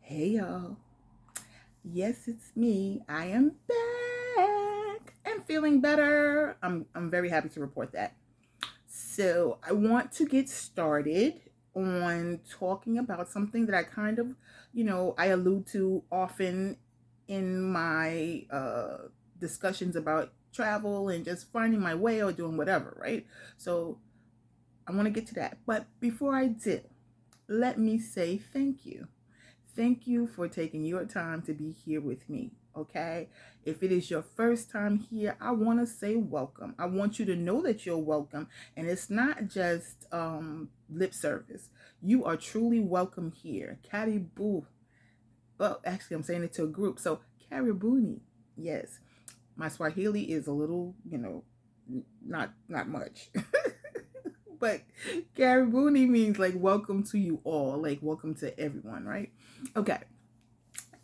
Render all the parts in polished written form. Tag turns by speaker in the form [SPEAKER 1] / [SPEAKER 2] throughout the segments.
[SPEAKER 1] Hey y'all. Yes, it's me. I am back and feeling better. I'm very happy to report that. So, I want to get started on talking about something that I kind of, I allude to often in my discussions about travel and just finding my way or doing whatever, right? So, I want to get to that. But before I do, let me say thank you. Thank you for taking your time to be here with me. Okay. If it is your first time here, I want to say welcome. I want you to know that you're welcome. And it's not just lip service. You are truly welcome here. Karibu. Well, actually, I'm saying it to a group. So, Karibuni. Yes. My Swahili is a little, not much. But Karibuni means like welcome to you all, like welcome to everyone, right? Okay.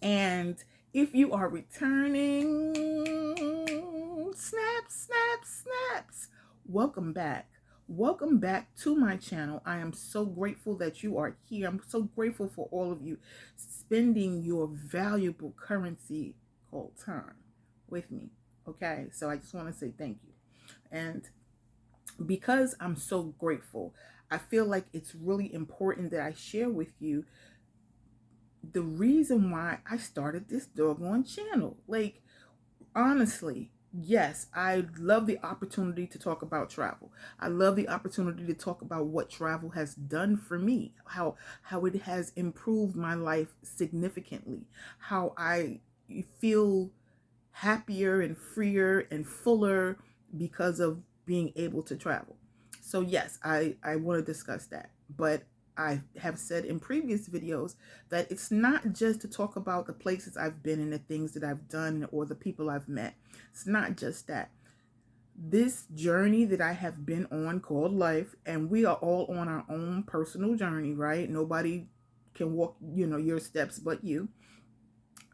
[SPEAKER 1] And if you are returning, snaps, welcome back. Welcome back to my channel. I am so grateful that you are here. I'm so grateful for all of you spending your valuable currency called time with me. Okay, so I just want to say thank you. And because I'm so grateful, I feel like it's really important that I share with you the reason why I started this doggone channel. Like, honestly, yes, I love the opportunity to talk about travel. I love the opportunity to talk about what travel has done for me, how it has improved my life significantly, how I feel happier and freer and fuller because of being able to travel. So yes, I want to discuss that. But I have said in previous videos that it's not just to talk about the places I've been and the things that I've done or the people I've met. It's not just that. This journey that I have been on called life, and we are all on our own personal journey, right? Nobody can walk, your steps but you.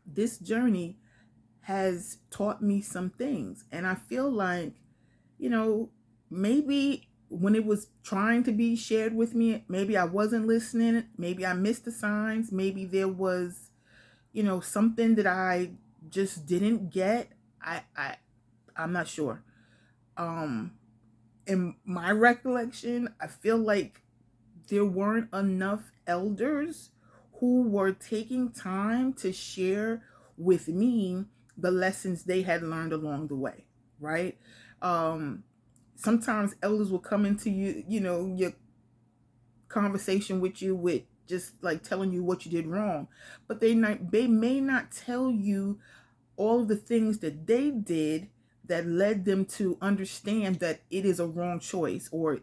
[SPEAKER 1] This journey has taught me some things. And I feel like, you know, maybe when it was trying to be shared with me, maybe I wasn't listening. Maybe I missed the signs. Maybe there was, something that I just didn't get. I'm not sure. Um, in my recollection, I feel like there weren't enough elders who were taking time to share with me the lessons they had learned along the way, right? Um, Sometimes elders will come into your conversation with you with just like telling you what you did wrong, but they may not tell you all of the things that they did that led them to understand that it is a wrong choice, or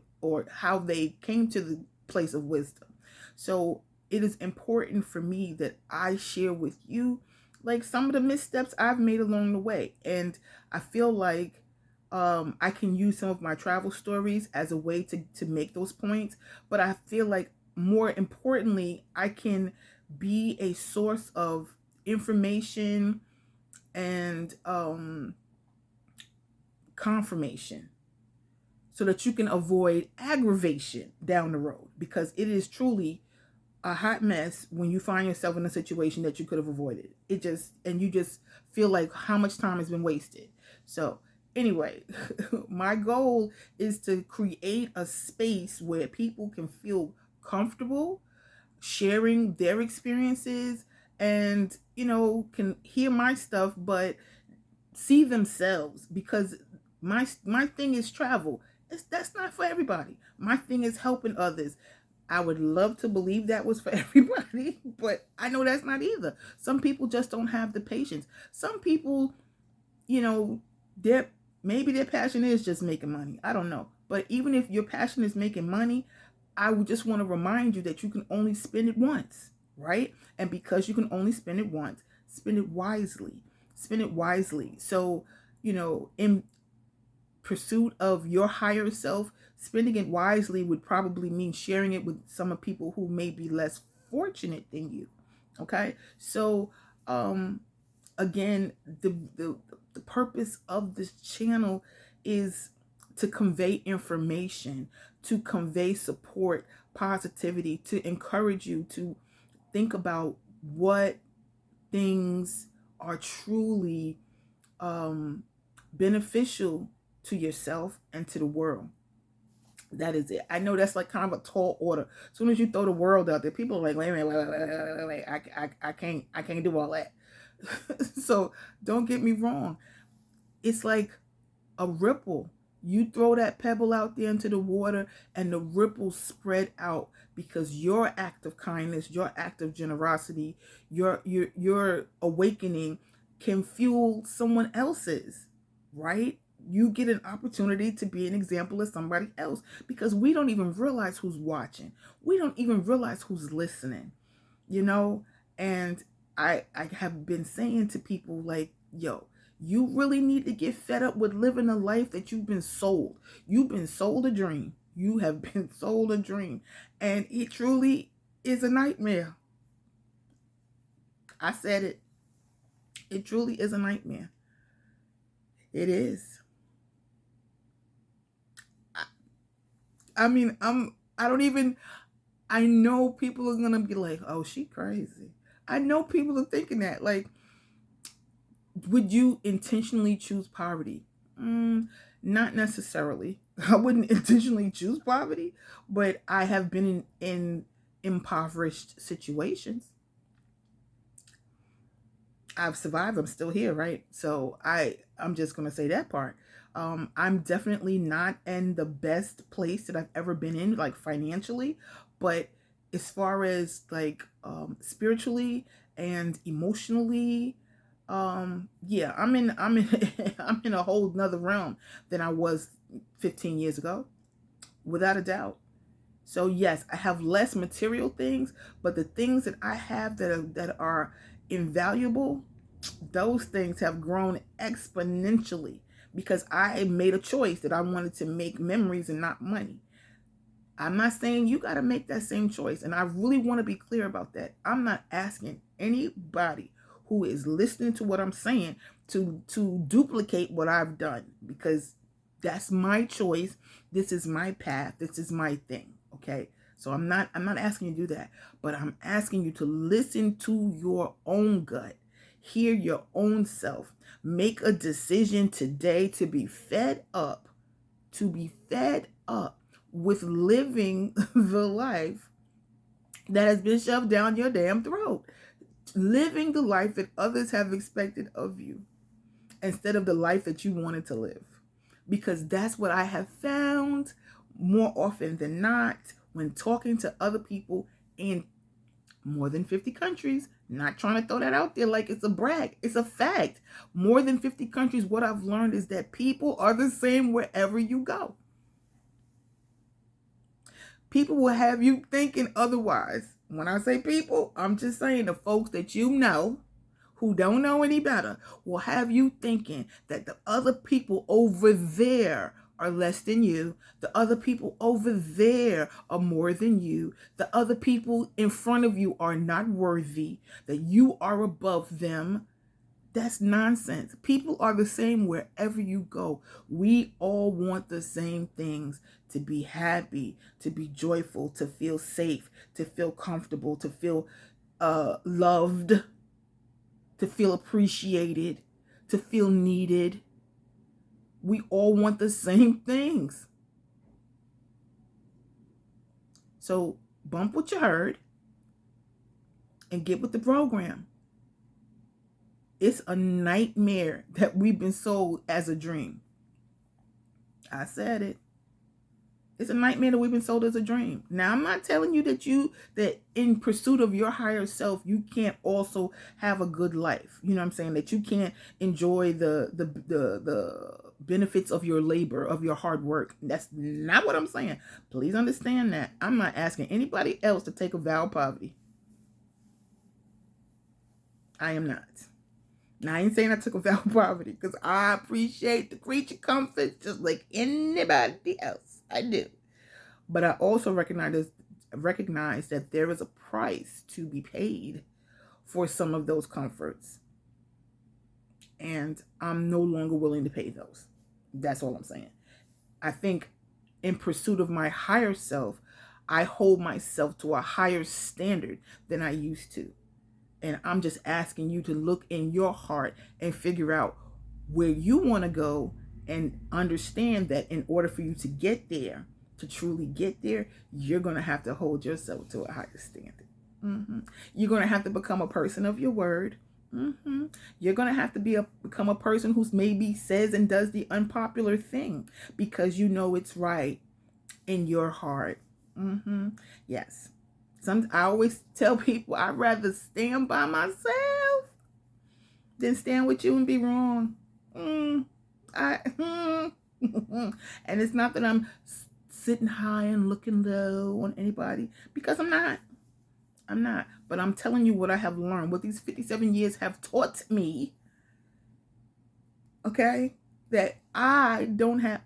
[SPEAKER 1] how they came to the place of wisdom. So it is important for me that I share with you like some of the missteps I've made along the way. And I feel like I can use some of my travel stories as a way to make those points. But I feel like more importantly, I can be a source of information and confirmation so that you can avoid aggravation down the road, because it is truly a hot mess when you find yourself in a situation that you could have avoided. And you just feel like how much time has been wasted. So anyway, my goal is to create a space where people can feel comfortable sharing their experiences, and can hear my stuff but see themselves, because my thing is travel. That's not for everybody. My thing is helping others. I would love to believe that was for everybody, but I know that's not either. Some people just don't have the patience. Some people, you know, their maybe their passion is just making money. I don't know. But even if your passion is making money, I would just want to remind you that you can only spend it once, right? And because you can only spend it once, spend it wisely. Spend it wisely. So, in pursuit of your higher self, spending it wisely would probably mean sharing it with some of people who may be less fortunate than you. Okay? So, again, the purpose of this channel is to convey information, to convey support, positivity, to encourage you to think about what things are truly beneficial to yourself and to the world. That is it. I know that's like kind of a tall order. As soon as you throw the world out there, people are like, wait a minute, wait. I can't do all that. So don't get me wrong. It's like a ripple. You throw that pebble out there into the water and the ripples spread out because your act of kindness, your act of generosity, your awakening can fuel someone else's, right? You get an opportunity to be an example of somebody else because we don't even realize who's watching. We don't even realize who's listening, you know? And I have been saying to people like, yo, you really need to get fed up with living a life that you've been sold. You've been sold a dream. You have been sold a dream. And it truly is a nightmare. I said it. It truly is a nightmare. It is. I mean, I know people are going to be like, oh, she crazy. I know people are thinking that. Like, would you intentionally choose poverty? Not necessarily. I wouldn't intentionally choose poverty, but I have been in impoverished situations. I've survived. I'm still here, right? So I'm just gonna say that part. I'm definitely not in the best place that I've ever been in, like financially, but as far as like spiritually and emotionally, yeah, I'm in I'm in a whole nother realm than I was 15 years ago, without a doubt. So yes, I have less material things, but the things that I have that are invaluable, those things have grown exponentially because I made a choice that I wanted to make memories and not money. I'm not saying you got to make that same choice. And I really want to be clear about that. I'm not asking anybody who is listening to what I'm saying to duplicate what I've done because that's my choice. This is my path. This is my thing. Okay? So I'm not asking you to do that, but I'm asking you to listen to your own gut. Hear your own self. Make a decision today to be fed up, with living the life that has been shoved down your damn throat. Living the life that others have expected of you instead of the life that you wanted to live. Because that's what I have found more often than not when talking to other people in more than 50 countries. Not trying to throw that out there like it's a brag. It's a fact. More than 50 countries, what I've learned is that people are the same wherever you go. People will have you thinking otherwise. When I say people, I'm just saying the folks that you know who don't know any better will have you thinking that the other people over there are less than you. The other people over there are more than you. The other people in front of you are not worthy, that you are above them. That's nonsense. People are the same wherever you go. We all want the same things: to be happy, to be joyful, to feel safe, to feel comfortable, to feel loved, to feel appreciated, to feel needed. We all want the same things. So bump what you heard and get with the program. It's a nightmare that we've been sold as a dream. I said it. It's a nightmare that we've been sold as a dream. Now, I'm not telling you that in pursuit of your higher self, you can't also have a good life. You know what I'm saying? That you can't enjoy the benefits of your labor, of your hard work. That's not what I'm saying. Please understand that. I'm not asking anybody else to take a vow of poverty. I am not. Now, I ain't saying I took a vow of poverty because I appreciate the creature comforts just like anybody else. I do. But I also recognize that there is a price to be paid for some of those comforts. And I'm no longer willing to pay those. That's all I'm saying. I think in pursuit of my higher self, I hold myself to a higher standard than I used to. And I'm just asking you to look in your heart and figure out where you want to go, and understand that in order for you to get there, to truly get there, you're going to have to hold yourself to a higher standard. You're going to have to become a person of your word. You're going to have to become a person who's maybe says and does the unpopular thing because you know it's right in your heart. Yes. I always tell people I'd rather stand by myself than stand with you and be wrong. And it's not that I'm sitting high and looking low on anybody, because I'm not. But I'm telling you what I have learned, what these 57 years have taught me. Okay? That I don't have,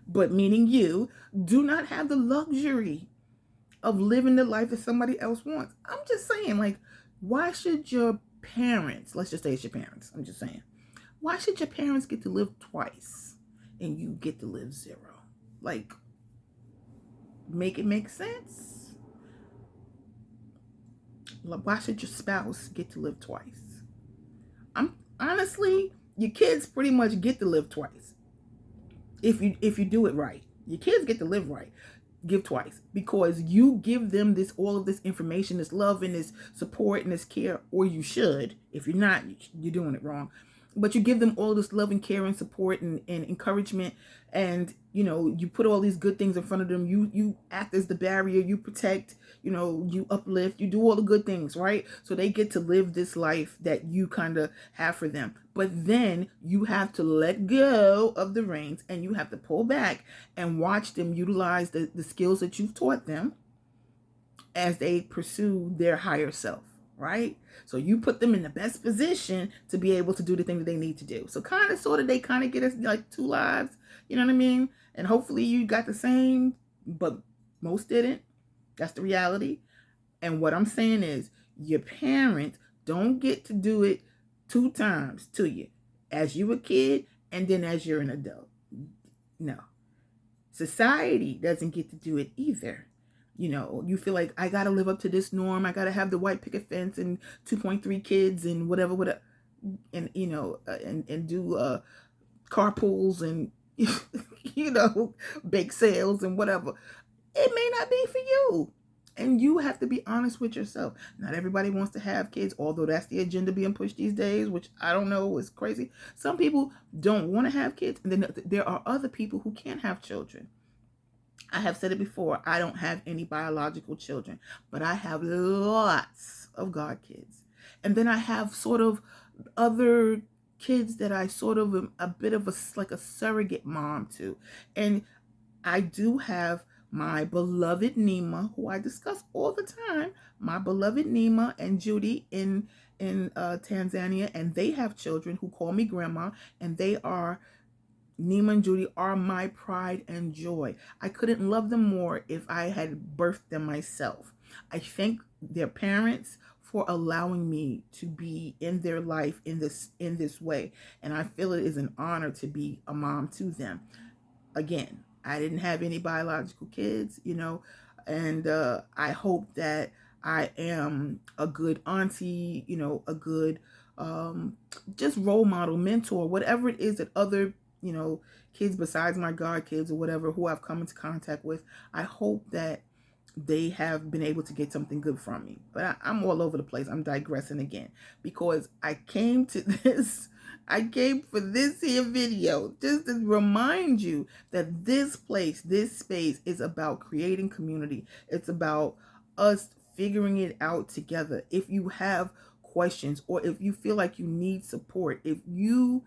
[SPEAKER 1] but meaning you, do not have the luxury of living the life that somebody else wants. I'm just saying, like, why should your parents, let's just say it's your parents, I'm just saying, why should your parents get to live twice and you get to live zero? Like, make it make sense? Why should your spouse get to live twice? Honestly, your kids pretty much get to live twice. If you do it right. Your kids get to live right. Give twice, because you give them all of this information, this love and this support and this care, or you should. If you're not, you're doing it wrong. But you give them all this love and care and support and encouragement, and you put all these good things in front of them. You act as the barrier, you protect, you uplift, you do all the good things, right? So they get to live this life that you kind of have for them. But then you have to let go of the reins, and you have to pull back and watch them utilize the skills that you've taught them as they pursue their higher self, right? So you put them in the best position to be able to do the thing that they need to do. So they kind of get us like two lives, you know what I mean? And hopefully you got the same, but most didn't. That's the reality. And what I'm saying is, your parents don't get to do it two times to you, as you a kid and then as you're an adult. No. Society doesn't get to do it either. You feel like, I got to live up to this norm. I got to have the white picket fence and 2.3 kids and whatever, and, and do carpools and, bake sales and whatever. It may not be for you. And you have to be honest with yourself. Not everybody wants to have kids, although that's the agenda being pushed these days, which I don't know, is crazy. Some people don't want to have kids, and then there are other people who can't have children. I have said it before, I don't have any biological children, but I have lots of God kids. And then I have sort of other kids that I sort of am a bit of like a surrogate mom to. And I do have my beloved Nima, who I discuss all the time, my beloved Nima and Judy in Tanzania, and they have children who call me grandma, and Nima and Judy are my pride and joy. I couldn't love them more if I had birthed them myself. I thank their parents for allowing me to be in their life in this way, and I feel it is an honor to be a mom to them. Again, I didn't have any biological kids, and I hope that I am a good auntie, a good just role model, mentor, whatever it is that other kids besides my God kids or whatever who I've come into contact with. I hope that they have been able to get something good from me. But I'm all over the place. I'm digressing again, because I came for this here video just to remind you that this space is about creating community. It's about us figuring it out together. If you have questions, or if you feel like you need support, if you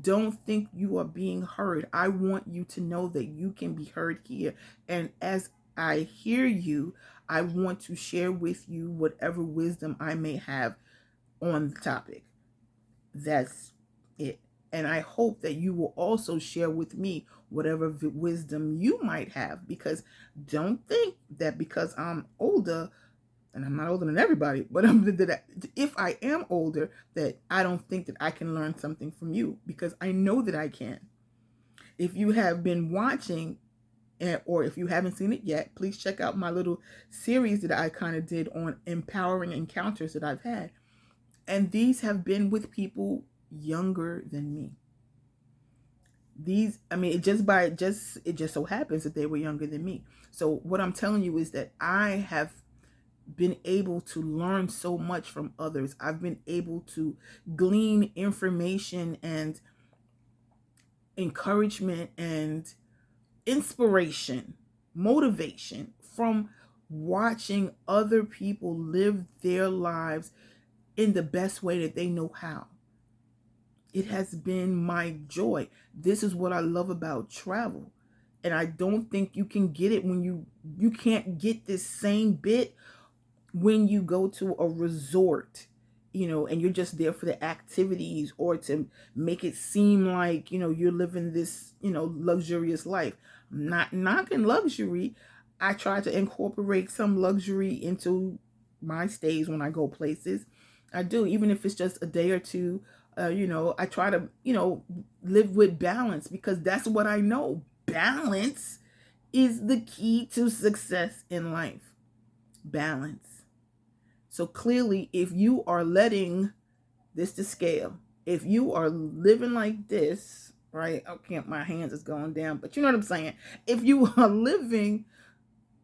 [SPEAKER 1] don't think you are being heard, I want you to know that you can be heard here. And as I hear you, I want to share with you whatever wisdom I may have on the topic. That's it. And I hope that you will also share with me whatever wisdom you might have, because don't think that because I'm older, and I'm not older than everybody, but if I am older, that I don't think that I can learn something from you, because I know that I can. If you have been watching or if you haven't seen it yet, please check out my little series that I kind of did on empowering encounters that I've had. And these have been with people younger than me. These, I mean, it just so happens that they were younger than me. So what I'm telling you is that I have been able to learn so much from others. I've been able to glean information and encouragement and inspiration, motivation from watching other people live their lives in the best way that they know how. It has been my joy. This is what I love about travel. And I don't think you can get it when you can't get this same bit when you go to a resort, and you're just there for the activities or to make it seem like, you're living this, luxurious life. I'm not knocking luxury. I try to incorporate some luxury into my stays when I go places. I do, even if it's just a day or two. I try to, live with balance, because that's what I know. Balance is the key to success in life. Balance. So clearly, if you are letting this to scale, if you are living like this, right? Okay, my hands is going down, but you know what I'm saying? If you are living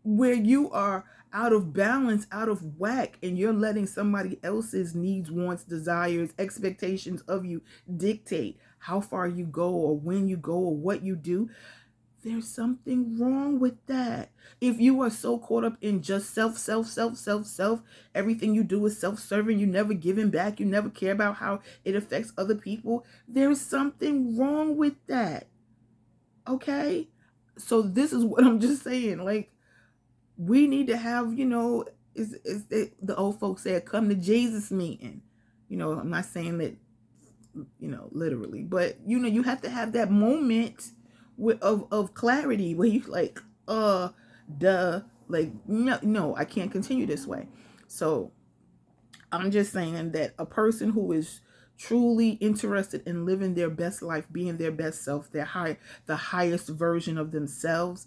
[SPEAKER 1] where you are out of balance, out of whack, and you're letting somebody else's needs, wants, desires, expectations of you dictate how far you go or when you go or what you do, there's something wrong with that. If you are so caught up in just self, everything you do is self-serving, you never giving back, you never care about how it affects other people, there's something wrong with that. Okay? So this is what I'm just saying. Like, we need to have, the old folks said, come to Jesus meeting. I'm not saying that, literally, but you have to have that moment of clarity where you like, like, no, I can't continue this way. So I'm just saying that a person who is truly interested in living their best life, being their best self, the highest version of themselves,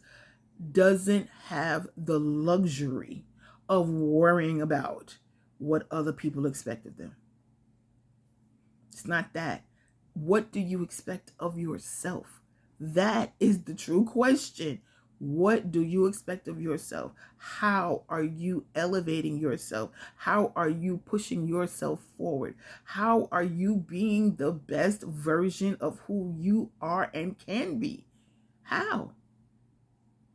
[SPEAKER 1] doesn't have the luxury of worrying about what other people expect of them. It's not that. What do you expect of yourself? That is the true question. What do you expect of yourself? How are you elevating yourself? How are you pushing yourself forward? How are you being the best version of who you are and can be? How?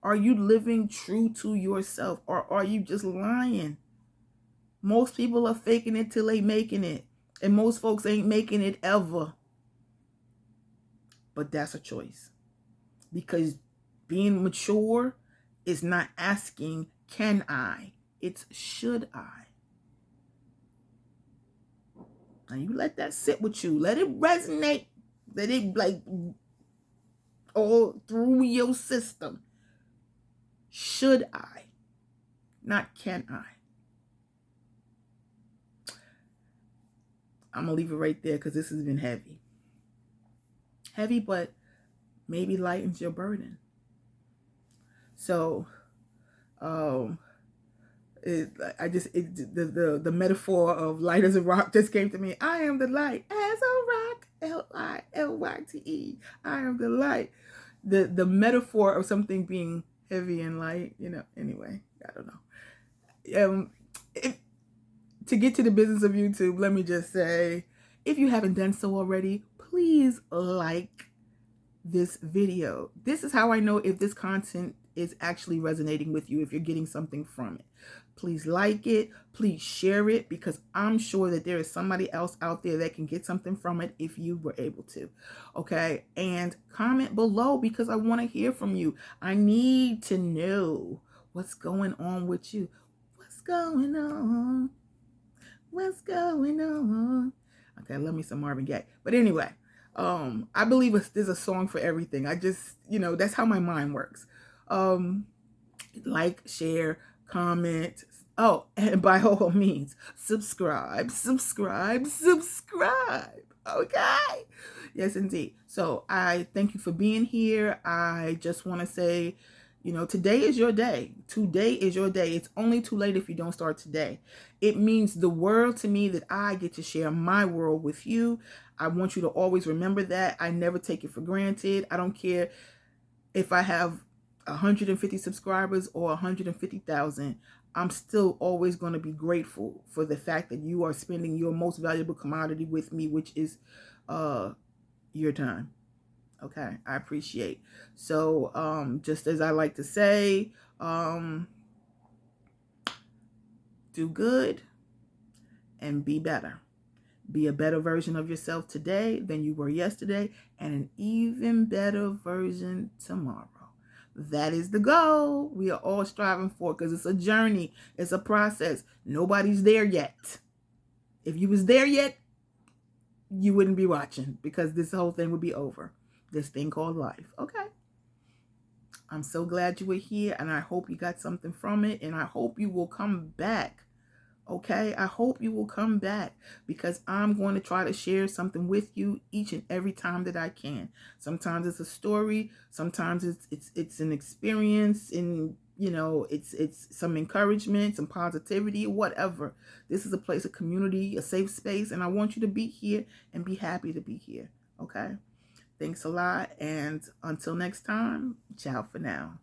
[SPEAKER 1] Are you living true to yourself, or are you just lying? Most people are faking it till they making it. And most folks ain't making it ever. But that's a choice. Because being mature is not asking, can I? It's should I? Now you let that sit with you. Let it resonate. Let it like all through your system. Should I? Not can I? I'm going to leave it right there because this has been heavy. Heavy, but maybe lightens your burden. So, the metaphor of light as a rock just came to me. I am the light as a rock. L-I-L-Y-T-E. I am the light. The metaphor of something being heavy and light, anyway, I don't know. To get to the business of YouTube, let me just say, if you haven't done so already, please like this video. This is how I know if this content is actually resonating with you, if you're getting something from it. Please like it. Please share it, because I'm sure that there is somebody else out there that can get something from it if you were able to. Okay? And comment below, because I want to hear from you. I need to know what's going on with you. What's going on? What's going on? Okay, I love me some Marvin Gaye. But anyway, I believe there's a song for everything. I just, that's how my mind works. Like, share, comment. Oh, and by all means, subscribe. Okay? Yes, indeed. So I thank you for being here. I just want to say, You know, today is your day. Today is your day. It's only too late if you don't start today. It means the world to me that I get to share my world with you. I want you to always remember that. I never take it for granted. I don't care if I have 150 subscribers or 150,000. I'm still always going to be grateful for the fact that you are spending your most valuable commodity with me, which is your time. Okay, I appreciate. So just as I like to say, do good and be better. Be a better version of yourself today than you were yesterday, and an even better version tomorrow. That is the goal we are all striving for, because it's a journey. It's a process. Nobody's there yet. If you was there yet, you wouldn't be watching, because this whole thing would be over. This thing called life. Okay. I'm so glad you were here, and I hope you got something from it, and I hope you will come back. Okay, I hope you will come back, because I'm going to try to share something with you each and every time that I can. Sometimes it's a story, sometimes it's an experience, and you know, it's some encouragement, some positivity, whatever. This is a place of community, a safe space, and I want you to be here and be happy to be here. Okay, thanks a lot, and until next time, ciao for now.